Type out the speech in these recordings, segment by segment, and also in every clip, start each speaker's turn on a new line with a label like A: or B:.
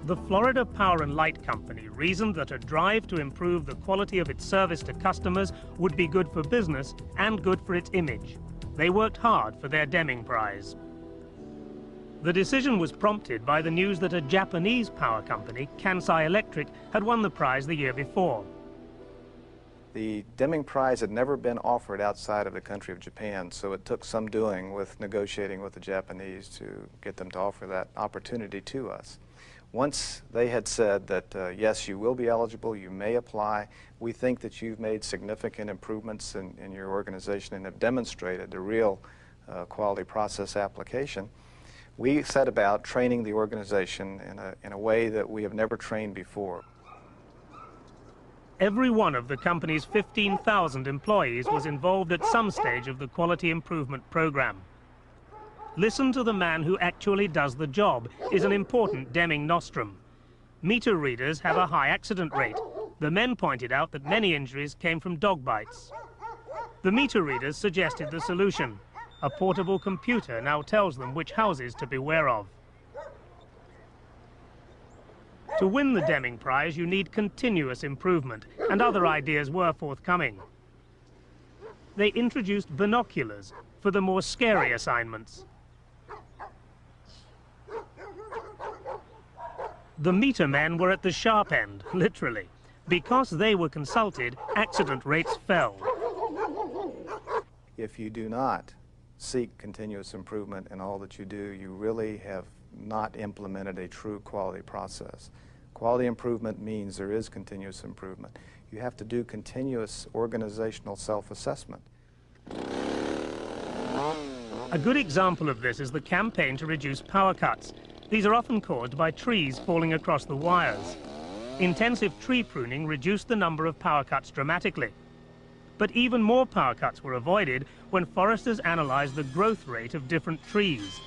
A: The Florida Power and Light Company reasoned that a drive to improve the quality of its service to customers would be good for business and good for its image. They worked hard for their Deming Prize. The decision was prompted by the news that a Japanese power company, Kansai Electric, had won the prize the year before.
B: The Deming Prize had never been offered outside of the country of Japan, so it took some doing with negotiating with the Japanese to get them to offer that opportunity to us. Once they had said that, yes, you will be eligible, you may apply, we think that you've made significant improvements in your organization and have demonstrated a real quality process application, we set about training the organization in a way that we have never trained before.
A: Every one of the company's 15,000 employees was involved at some stage of the quality improvement program. Listen to the man who actually does the job is an important Deming nostrum. Meter readers have a high accident rate. The men pointed out that many injuries came from dog bites. The meter readers suggested the solution. A portable computer now tells them which houses to beware of. To win the Deming Prize, you need continuous improvement, and other ideas were forthcoming. They introduced binoculars for the more scary assignments. The meter men were at the sharp end, literally. Because they were consulted, accident rates fell.
B: If you do not seek continuous improvement in all that you do, you really have not implemented a true quality process. Quality improvement means there is continuous improvement. You have to do continuous organizational self-assessment.
A: A good example of this is the campaign to reduce power cuts. These are often caused by trees falling across the wires. Intensive tree pruning reduced the number of power cuts dramatically. But even more power cuts were avoided when foresters analyzed the growth rate of different trees.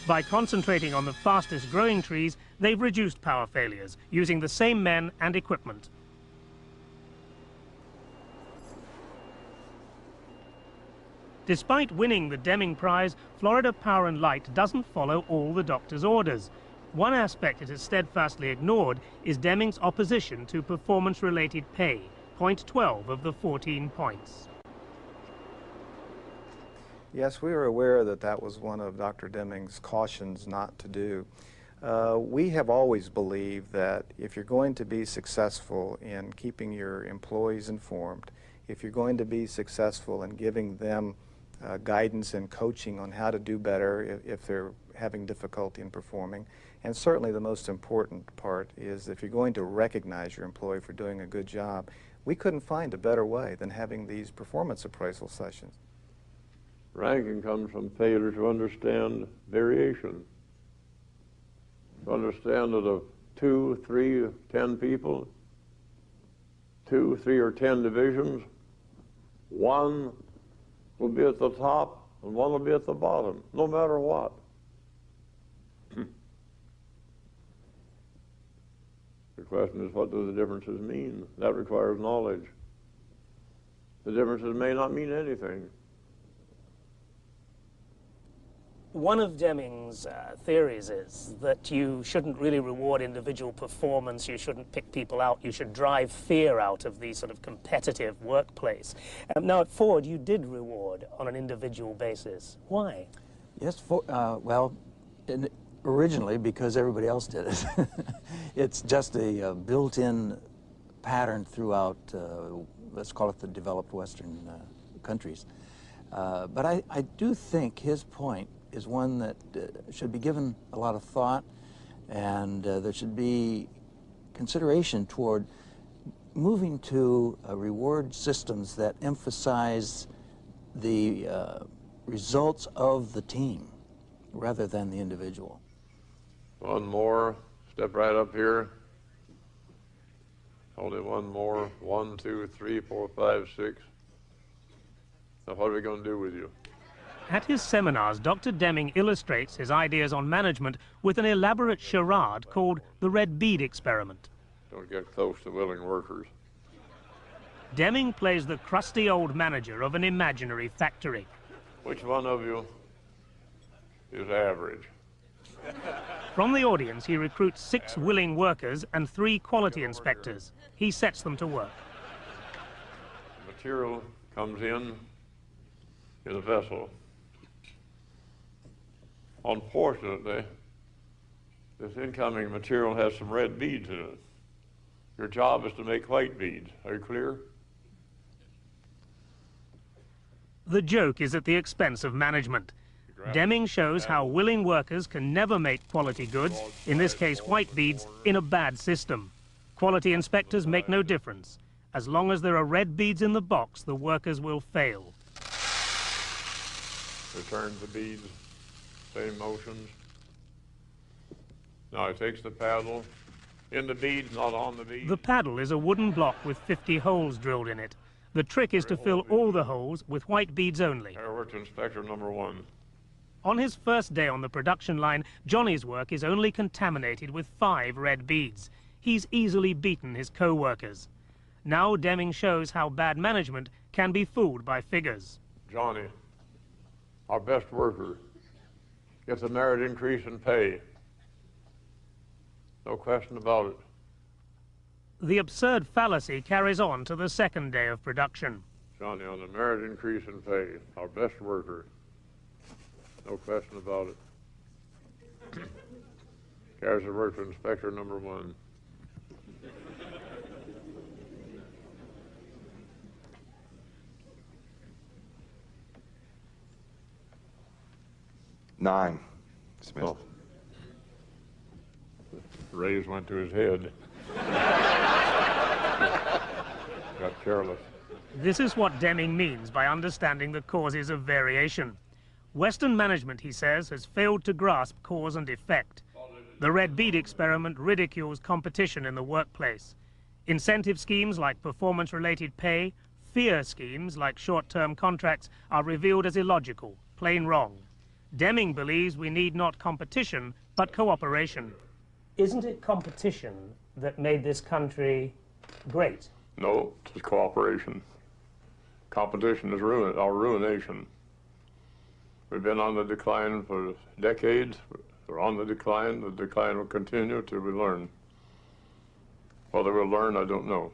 A: By concentrating on the fastest growing trees, they've reduced power failures, using the same men and equipment. Despite winning the Deming Prize, Florida Power and Light doesn't follow all the doctor's orders. One aspect it has steadfastly ignored is Deming's opposition to performance-related pay, point 12 of the 14 points.
B: Yes, we are aware that that was one of Dr. Deming's cautions not to do. We have always believed that if you're going to be successful in keeping your employees informed, if you're going to be successful in giving them guidance and coaching on how to do better if they're having difficulty in performing, and certainly the most important part is if you're going to recognize your employee for doing a good job, we couldn't find a better way than having these performance appraisal sessions.
C: Ranking comes from failure to understand variation. To understand that of 2, 3, 10 people, 2, 3, or 10 divisions, one will be at the top and one will be at the bottom, no matter what. The question is, what do the differences mean? That requires knowledge. The differences may not mean anything.
A: One of Deming's theories is that you shouldn't really reward individual performance, you shouldn't pick people out, you should drive fear out of the sort of competitive workplace. Now at Ford, you did reward on an individual basis. Why?
D: Yes, well, originally because everybody else did it. It's just a built-in pattern throughout, let's call it the developed Western countries. But I do think his point is one that should be given a lot of thought, and there should be consideration toward moving to reward systems that emphasize the results of the team rather than the individual.
C: One more, step right up here. Only one more, 1, 2, 3, 4, 5, 6. Now what are we going to do with you?
A: At his seminars, Dr. Deming illustrates his ideas on management with an elaborate charade called the red bead experiment.
C: Don't get close to willing workers.
A: Deming plays the crusty old manager of an imaginary factory.
C: Which one of you is average?
A: From the audience, he recruits 6 willing workers and 3 quality inspectors. He sets them to work.
C: Material comes in a vessel. Unfortunately, this incoming material has some red beads in it. Your job is to make white beads. Are you clear?
A: The joke is at the expense of management. Deming shows how willing workers can never make quality goods, in this case white beads, in a bad system. Quality inspectors make no difference. As long as there are red beads in the box, the workers will fail.
C: Return the beads, same motions. Now he takes the paddle in the beads, not on the beads.
A: The paddle is a wooden block with 50 holes drilled in it. The trick is to fill all the holes with white beads only.
C: Edward Inspector number 1.
A: On his first day on the production line, Johnny's work is only contaminated with 5 red beads. He's easily beaten his co-workers. Now Deming shows how bad management can be fooled by figures.
C: Johnny, our best worker, gets a merit increase in pay. No question about it.
A: The absurd fallacy carries on to the second day of production.
C: Johnny, on the merit increase in pay, our best worker. No question about it. Carries the work to Inspector number 1.
E: Nine, Smith.
C: Oh. The raise went to his head. Got careless.
A: This is what Deming means by understanding the causes of variation. Western management, he says, has failed to grasp cause and effect. The red bead experiment ridicules competition in the workplace. Incentive schemes like performance-related pay, fear schemes like short-term contracts are revealed as illogical, plain wrong. Deming believes we need not competition, but cooperation. Isn't it competition that made this country great?
C: No, it's cooperation. Competition is our ruination. We've been on the decline for decades. We're on the decline. The decline will continue till we learn. Whether we'll learn, I don't know.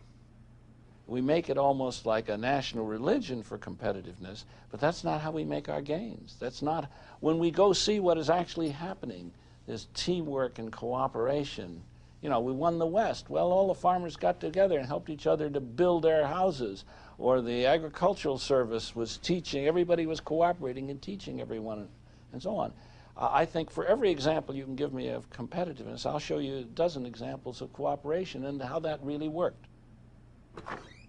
F: We make it almost like a national religion for competitiveness, but that's not how we make our gains. That's not, when we go see what is actually happening, there's teamwork and cooperation. You know, we won the West. Well, all the farmers got together and helped each other to build their houses. Or the agricultural service was teaching, everybody was cooperating and teaching everyone, and so on. I think for every example you can give me of competitiveness, I'll show you a dozen examples of cooperation and how that really worked.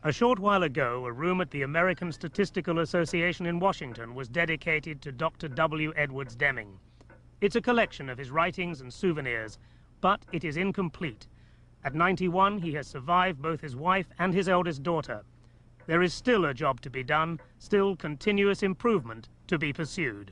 A: A short while ago, a room at the American Statistical Association in Washington was dedicated to Dr. W. Edward Deming. It's a collection of his writings and souvenirs, but it is incomplete. At 91, he has survived both his wife and his eldest daughter. There is still a job to be done, still continuous improvement to be pursued.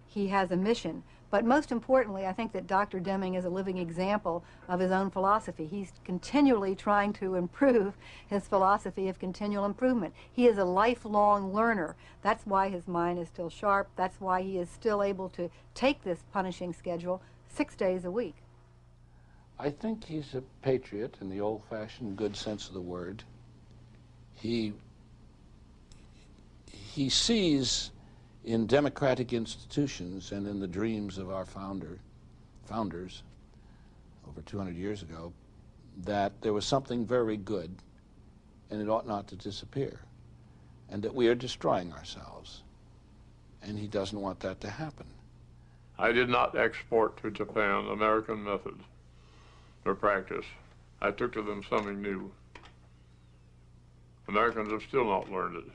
G: He has a mission, but most importantly, I think that Dr. Deming is a living example of his own philosophy. He's continually trying to improve his philosophy of continual improvement. He is a lifelong learner. That's why his mind is still sharp. That's why he is still able to take this punishing schedule 6 days a week.
F: I think he's a patriot in the old-fashioned good sense of the word. He sees in democratic institutions and in the dreams of our founders over 200 years ago that there was something very good and it ought not to disappear, and that we are destroying ourselves, and he doesn't want that to happen.
C: I did not export to Japan American methods or practice. I took to them something new. Americans have still not learned it,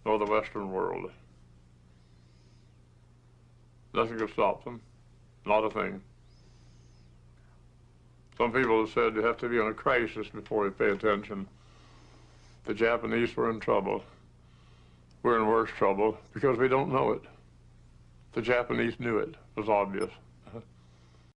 C: nor the Western world. Nothing can stop them, not a thing. Some people have said you have to be in a crisis before you pay attention. The Japanese were in trouble. We're in worse trouble because we don't know it. The Japanese knew it. It was obvious.